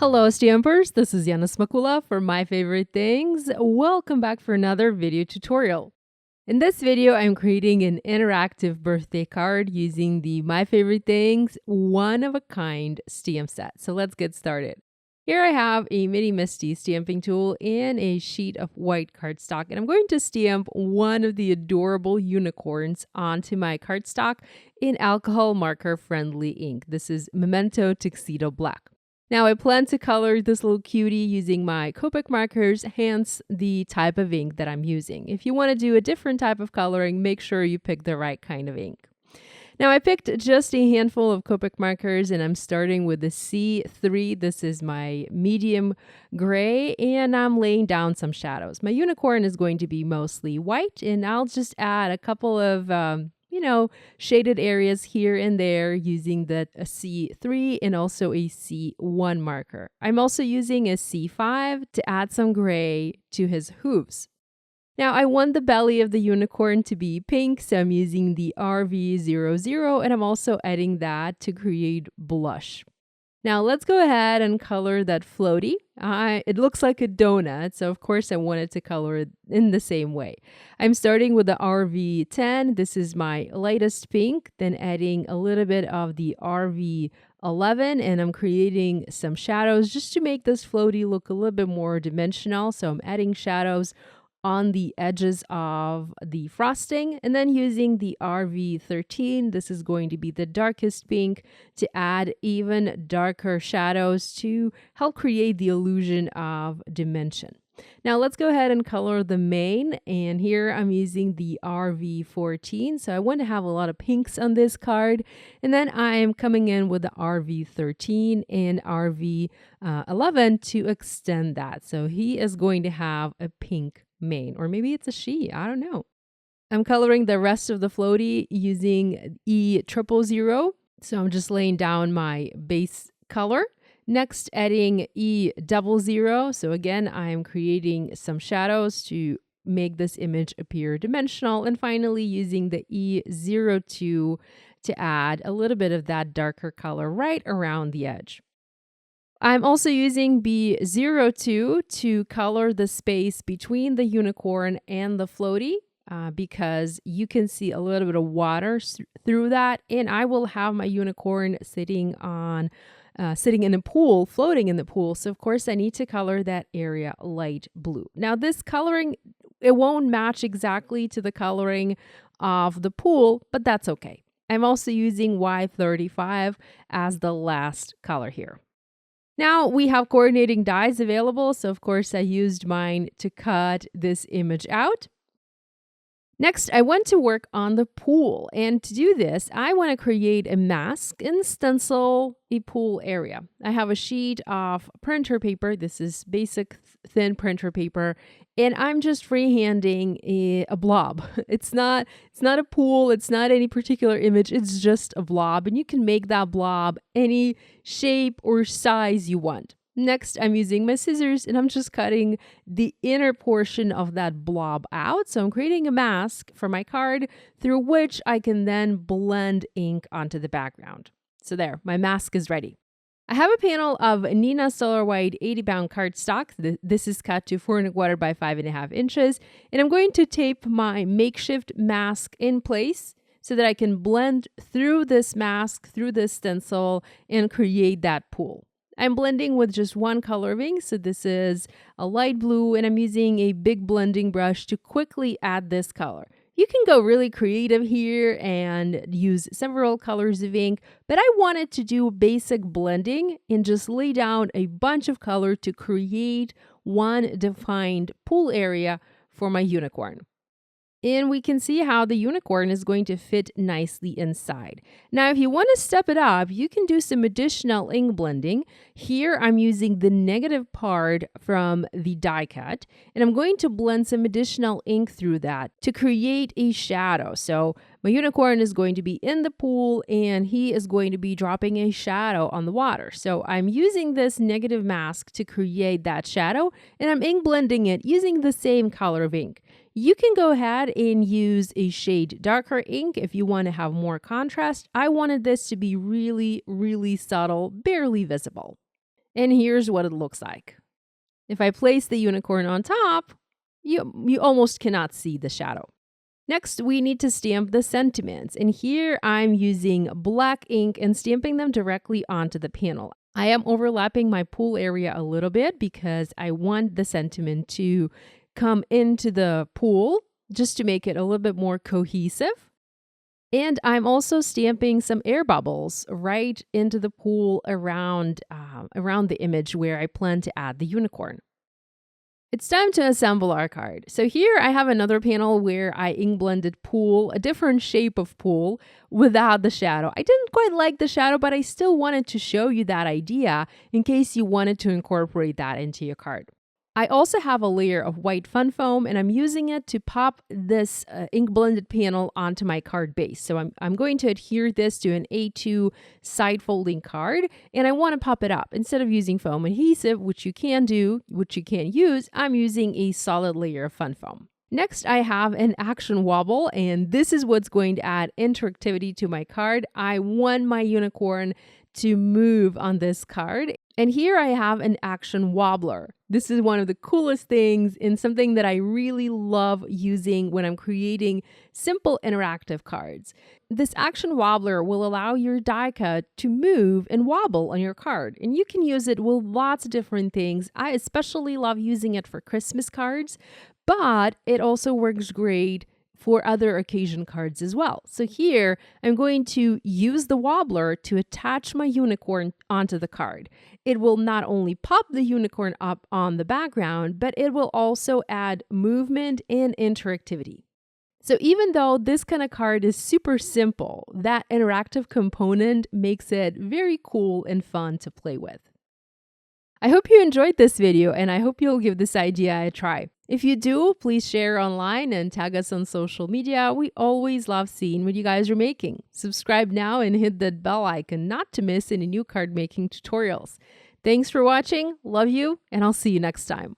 Hello, Stampers. This is Yana Smakula for My Favorite Things. Welcome back for another video tutorial. In this video, I'm creating an interactive birthday card using the My Favorite Things one-of-a-kind stamp set. So let's get started. Here I have a Mini Misty stamping tool and a sheet of white cardstock, and I'm going to stamp one of the adorable unicorns onto my cardstock in alcohol marker friendly ink. This is Memento Tuxedo Black. Now I plan to color this little cutie using my Copic markers, hence the type of ink that I'm using. If you want to do a different type of coloring, make sure you pick the right kind of ink. Now I picked just a handful of Copic markers and I'm starting with the C3. This is my medium gray and I'm laying down some shadows. My unicorn is going to be mostly white and I'll just add a couple of shaded areas here and there using the C3 and also a C1 marker. I'm also using a C5 to add some gray to his hooves. Now I want the belly of the unicorn to be pink, so I'm using the RV00 and I'm also adding that to create blush. Now let's go ahead and color that floaty. It looks like a donut, so of course I wanted to color it in the same way. I'm starting with the RV10. This is my lightest pink, then adding a little bit of the RV11, and I'm creating some shadows just to make this floaty look a little bit more dimensional. So I'm adding shadows on the edges of the frosting, and then using the RV13, this is going to be the darkest pink, to add even darker shadows to help create the illusion of dimension. Now let's go ahead and color the mane, and here I'm using the RV14, so I want to have a lot of pinks on this card, and then I am coming in with the RV13 and RV11 to extend that. So he is going to have a pink mane, or maybe it's a she, I don't know. I'm coloring the rest of the floaty using E000, so I'm just laying down my base color. Next, adding E00, so again I'm creating some shadows to make this image appear dimensional, and finally using the E02 to add a little bit of that darker color right around the edge. I'm also using B02 to color the space between the unicorn and the floaty because you can see a little bit of water through that, and I will have my unicorn sitting in a pool, floating in the pool. So of course I need to color that area light blue. Now this coloring, it won't match exactly to the coloring of the pool, but that's okay. I'm also using Y35 as the last color here. Now we have coordinating dies available, so of course I used mine to cut this image out. Next, I want to work on the pool, and to do this, I want to create a mask and stencil a pool area. I have a sheet of printer paper. This is basic thin printer paper, and I'm just freehanding a blob. It's not a pool, it's not any particular image, it's just a blob, and you can make that blob any shape or size you want. Next, I'm using my scissors and I'm just cutting the inner portion of that blob out. So I'm creating a mask for my card through which I can then blend ink onto the background. So there, my mask is ready. I have a panel of Neenah Solar White 80-pound cardstock. This is cut to 4¼ by 5½ inches. And I'm going to tape my makeshift mask in place so that I can blend through this mask, through this stencil, and create that pool. I'm blending with just one color of ink, so this is a light blue, and I'm using a big blending brush to quickly add this color. You can go really creative here and use several colors of ink, but I wanted to do basic blending and just lay down a bunch of color to create one defined pool area for my unicorn. And we can see how the unicorn is going to fit nicely inside. Now, if you want to step it up, you can do some additional ink blending. Here, I'm using the negative part from the die cut, and I'm going to blend some additional ink through that to create a shadow. So my unicorn is going to be in the pool, and he is going to be dropping a shadow on the water. So I'm using this negative mask to create that shadow, and I'm ink blending it using the same color of ink. You can go ahead and use a shade darker ink if you want to have more contrast. I wanted this to be really, really subtle, barely visible. And here's what it looks like. If I place the unicorn on top, you almost cannot see the shadow. Next, we need to stamp the sentiments. And here I'm using black ink and stamping them directly onto the panel. I am overlapping my pool area a little bit because I want the sentiment to come into the pool just to make it a little bit more cohesive. And I'm also stamping some air bubbles right into the pool around the image where I plan to add the unicorn. It's time to assemble our card. So here I have another panel where I ink blended pool, a different shape of pool without the shadow. I didn't quite like the shadow, but I still wanted to show you that idea in case you wanted to incorporate that into your card. I also have a layer of white fun foam, and I'm using it to pop this ink blended panel onto my card base. So I'm going to adhere this to an A2 side folding card, and I want to pop it up. Instead of using foam adhesive, which you can do, which you can use, I'm using a solid layer of fun foam. Next, I have an action wobble, and this is what's going to add interactivity to my card. I want my unicorn to move on this card. And here I have an action wobbler. This is one of the coolest things and something that I really love using when I'm creating simple interactive cards. This action wobbler will allow your die cut to move and wobble on your card. And you can use it with lots of different things. I especially love using it for Christmas cards, but it also works great for other occasion cards as well. So here, I'm going to use the wobbler to attach my unicorn onto the card. It will not only pop the unicorn up on the background, but it will also add movement and interactivity. So even though this kind of card is super simple, that interactive component makes it very cool and fun to play with. I hope you enjoyed this video, and I hope you'll give this idea a try. If you do, please share online and tag us on social media. We always love seeing what you guys are making. Subscribe now and hit that bell icon not to miss any new card making tutorials. Thanks for watching, love you, and I'll see you next time.